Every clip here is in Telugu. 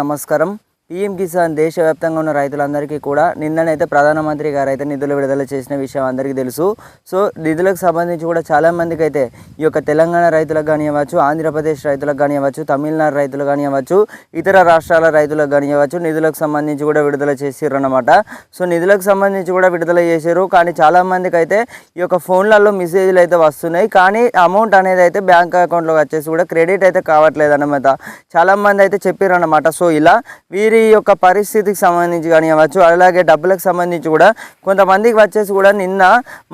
నమస్కారం. పీఎం కిసాన్ దేశవ్యాప్తంగా ఉన్న రైతులందరికీ కూడా నిన్ననైతే ప్రధానమంత్రి గారు అయితే నిధులు విడుదల చేసిన విషయం అందరికీ తెలుసు. సో నిధులకు సంబంధించి కూడా చాలామందికి అయితే ఈ యొక్క తెలంగాణ రైతులకు కానివ్వచ్చు, ఆంధ్రప్రదేశ్ రైతులకు కానివ్వచ్చు, తమిళనాడు రైతులు కానివ్వచ్చు, ఇతర రాష్ట్రాల రైతులకు కానివ్వచ్చు నిధులకు సంబంధించి కూడా విడుదల చేసిర్రు అన్నమాట. సో నిధులకు సంబంధించి కూడా విడుదల చేశారు. కానీ చాలామందికి అయితే ఈ యొక్క ఫోన్లలో మెసేజ్లు అయితే వస్తున్నాయి, కానీ అమౌంట్ అనేది అయితే బ్యాంక్ అకౌంట్లో వచ్చేసి కూడా క్రెడిట్ అయితే కావట్లేదు అన్నమాట. చాలామంది అయితే చెప్పారు అన్నమాట. సో ఇలా వీరి యొక్క పరిస్థితికి సంబంధించి కానివ్వచ్చు, అలాగే డబ్బులకు సంబంధించి కూడా కొంతమందికి వచ్చేసి కూడా నిన్న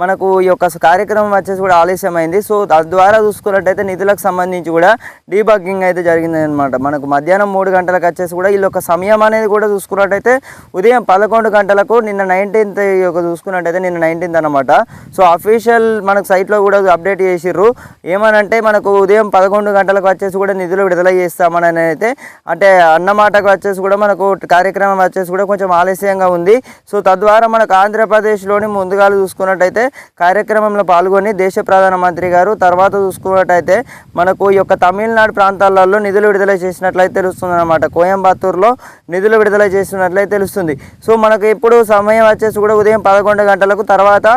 మనకు ఈ యొక్క కార్యక్రమం వచ్చేసి కూడా ఆలస్యమైంది. సో తద్వారా చూసుకున్నట్టయితే నిధులకు సంబంధించి కూడా డీబగ్గింగ్ అయితే జరిగింది అనమాట. మనకు మధ్యాహ్నం 3 గంటలకు వచ్చేసి కూడా వీళ్ళ యొక్క సమయం అనేది కూడా చూసుకున్నట్టయితే ఉదయం 11 గంటలకు నిన్న 19th యొక్క చూసుకున్నట్టయితే నిన్న 19th అనమాట. సో అఫీషియల్ మనకు సైట్లో కూడా అప్డేట్ చేసిర్రు. ఏమనంటే మనకు ఉదయం 11 గంటలకు వచ్చేసి కూడా నిధులు విడుదల చేస్తామని అయితే అంటే అన్నమాటకు వచ్చేసి కూడా మనకు కార్యక్రమం వచ్చేసి కూడా కొంచెం ఆలస్యంగా ఉంది. సో తద్వారా మనకు ఆంధ్రప్రదేశ్లోని ముందుగా చూసుకున్నట్టయితే కార్యక్రమంలో పాల్గొని దేశ ప్రధానమంత్రి గారు తర్వాత చూసుకున్నట్టయితే మనకు ఈ యొక్క తమిళనాడు ప్రాంతాలలో నిధులు విడుదల చేసినట్లయితే తెలుస్తుంది అనమాట. కోయంబత్తూరులో నిధులు విడుదల చేసినట్లయితే తెలుస్తుంది. సో మనకు ఇప్పుడు సమయం వచ్చేసి కూడా ఉదయం 11 గంటలకు తర్వాత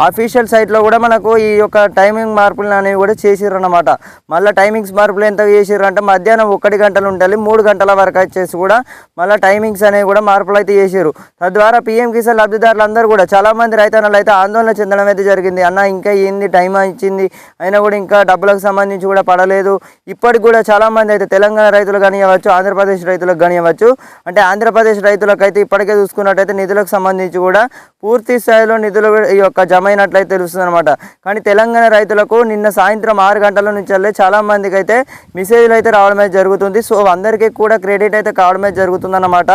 అఫీషియల్ సైట్లో కూడా మనకు ఈ యొక్క టైమింగ్ మార్పులు అనేవి కూడా చేసిర్రు అనమాట. మళ్ళీ టైమింగ్స్ మార్పులు ఎంత చేసిర్రు అంటే మధ్యాహ్నం 1 గంటలు ఉండాలి, 3 గంటల వరకు వచ్చేసి కూడా మళ్ళీ టైమింగ్స్ అనేవి కూడా మార్పులు అయితే చేశారు. తద్వారా పీఎం కిసాన్ లబ్ధిదారులందరూ కూడా చాలామంది రైతన్నలు అయితే ఆందోళన చెందడం అయితే జరిగింది. అన్న ఇంకా ఏంది టైం ఇచ్చింది అయినా కూడా ఇంకా డబ్బులకు సంబంధించి కూడా పడలేదు. ఇప్పటికి కూడా చాలామంది అయితే తెలంగాణ రైతులు కానివ్వచ్చు, ఆంధ్రప్రదేశ్ రైతులకు కానివ్వచ్చు, అంటే ఆంధ్రప్రదేశ్ రైతులకు అయితే ఇప్పటికే చూసుకున్నట్టయితే నిధులకు సంబంధించి కూడా పూర్తి స్థాయిలో నిధులు ఈ యొక్క జమ అయినట్లయితే తెలుస్తుంది అనమాట. కానీ తెలంగాణ రైతులకు నిన్న సాయంత్రం 6 గంటల నుంచి చాలామందికి అయితే మెసేజ్లు అయితే రావడం అయితే జరుగుతుంది. సో అందరికీ కూడా క్రెడిట్ అయితే కావడమే జరుగుతుంది అన్నమాట.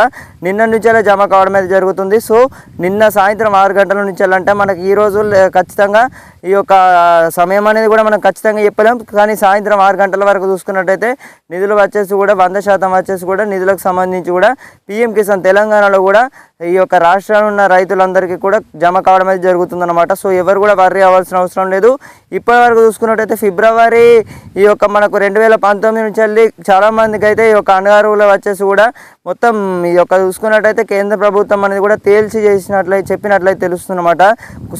నిన్న నుంచి జమ కావడం అయితే జరుగుతుంది. సో నిన్న సాయంత్రం 6 గంటల నుంచి అంటే మనకి ఈ రోజు ఖచ్చితంగా ఈ యొక్క సమయం అనేది కూడా మనం ఖచ్చితంగా చెప్పలేం. కానీ సాయంత్రం 6 గంటల వరకు చూసుకున్నట్టయితే నిధులు వచ్చేసి కూడా 100% వచ్చేసి కూడా నిధులకు సంబంధించి కూడా పీఎం కిసాన్ తెలంగాణలో కూడా ఈ యొక్క రాష్ట్రంలో ఉన్న రైతులందరికీ కూడా జమ కావడం అయితే జరుగుతుందన్నమాట. సో ఎవరు కూడా వర్రీ అవ్వాల్సిన అవసరం లేదు. ఇప్పటి వరకు చూసుకున్నట్టయితే ఫిబ్రవరి ఈ యొక్క మనకు 2019 నుంచి వెళ్ళి చాలామందికి అయితే ఈ యొక్క అనగారువులో వచ్చేసి కూడా మొత్తం ఈ యొక్క చూసుకున్నట్టయితే కేంద్ర ప్రభుత్వం అనేది కూడా తేల్చి చెప్పినట్లయితే తెలుస్తుందన్నమాట.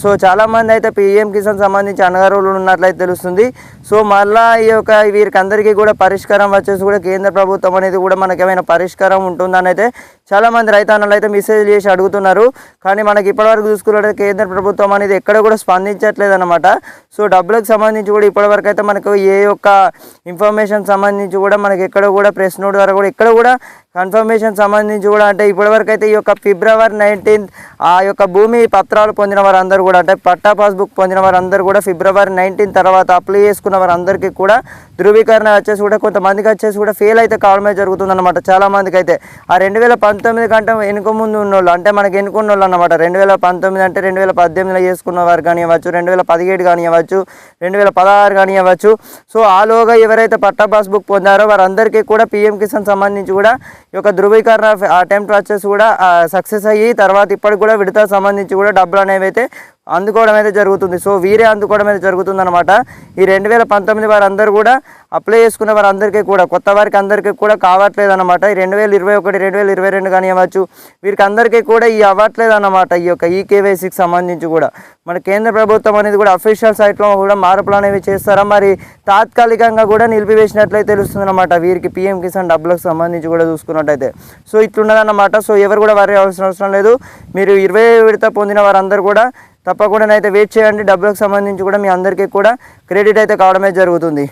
సో చాలామంది అయితే పీఎం కిసాన్ సంబంధించి అనగారువులు ఉన్నట్లయితే తెలుస్తుంది. సో మళ్ళీ ఈ యొక్క వీరికి అందరికీ కూడా పరిష్కారం వచ్చేసి కూడా కేంద్ర ప్రభుత్వం అనేది కూడా మనకి ఏమైనా పరిష్కారం ఉంటుందని అయితే చాలామంది రైతన్నలు అయితే మెసేజ్ చేసి అడుగుతున్నారు. కానీ మనకి ఇప్పటివరకు చూసుకున్నట్లయితే కేంద్ర ప్రభుత్వం అనేది ఎక్కడ కూడా స్పందించట్లేదు అనమాట. సో డబ్బులకు సంబంధించి కూడా ఇప్పటివరకు అయితే మనకు ఏ యొక్క ఇన్ఫర్మేషన్ సంబంధించి కూడా మనకి ఎక్కడ కూడా ప్రెస్ నోట్ ద్వారా కూడా ఎక్కడ కూడా కన్ఫర్మేషన్ సంబంధించి కూడా అంటే ఇప్పటివరకు అయితే ఈ యొక్క ఫిబ్రవరి 19th ఆ యొక్క భూమి పత్రాలు పొందిన వారందరూ కూడా అంటే పట్టా పాస్బుక్ పొందిన వారందరూ కూడా ఫిబ్రవరి 19 తర్వాత అప్లై చేసుకున్న వారందరికీ కూడా ధృవీకరణ వచ్చేసి కూడా కొంతమందికి వచ్చేసి కూడా ఫెయిల్ అయితే కావడమే జరుగుతుందన్నమాట. చాలామందికి అయితే ఆ 2019 కంటే వెనుక ముందు ఉన్నోళ్ళు అంటే మనకి ఎన్నుకున్న వాళ్ళు అన్నమాట. 2019 అంటే 2018లో చేసుకున్న వారు కానివ్వచ్చు, 2017 కానివ్వచ్చు, 2016 కానివ్వచ్చు. సో ఆలోగా ఎవరైతే పట్టా పాస్బుక్ పొందారో వారందరికీ కూడా పీఎం కిసాన్ సంబంధించి కూడా ఈ యొక్క ధృవీకరణ అటెంప్ట్ వచ్చేసి కూడా సక్సెస్ అయ్యి తర్వాత ఇప్పటికి కూడా విడత సంబంధించి కూడా డబ్బులు అనేవి అయితే అందుకోవడం అయితే జరుగుతుంది. సో వీరే అందుకోవడం అయితే జరుగుతుంది అనమాట. ఈ 2019 వారందరూ కూడా అప్లై చేసుకున్న వారందరికీ కూడా కొత్త వారికి అందరికీ కూడా కావట్లేదు అనమాట. ఈ 2021, 2022 కానివ్వచ్చు వీరికి అందరికీ కూడా ఈ అవ్వట్లేదు అన్నమాట. ఈ యొక్క ఈకేవైసీకి సంబంధించి కూడా మన కేంద్ర ప్రభుత్వం అనేది కూడా అఫీషియల్ సైట్లో కూడా మార్పులు అనేవి చేస్తారా మరి తాత్కాలికంగా కూడా నిలిపివేసినట్లయితే తెలుస్తుంది అనమాట. వీరికి పీఎం కిసాన్ డబ్బులకు సంబంధించి కూడా చూసుకున్నట్టయితే సో ఇట్లున్నదన్నమాట. సో ఎవరు కూడా వర్రీ అవ్వాల్సిన అవసరం లేదు. మీరు 20 విడత పొందిన వారందరూ కూడా తప్పకుండా అయితే వెయిట్ చేయండి. డబ్బులకు సంబంధించి కూడా మీ అందరికీ కూడా క్రెడిట్ అయితే కావడమే జరుగుతుంది.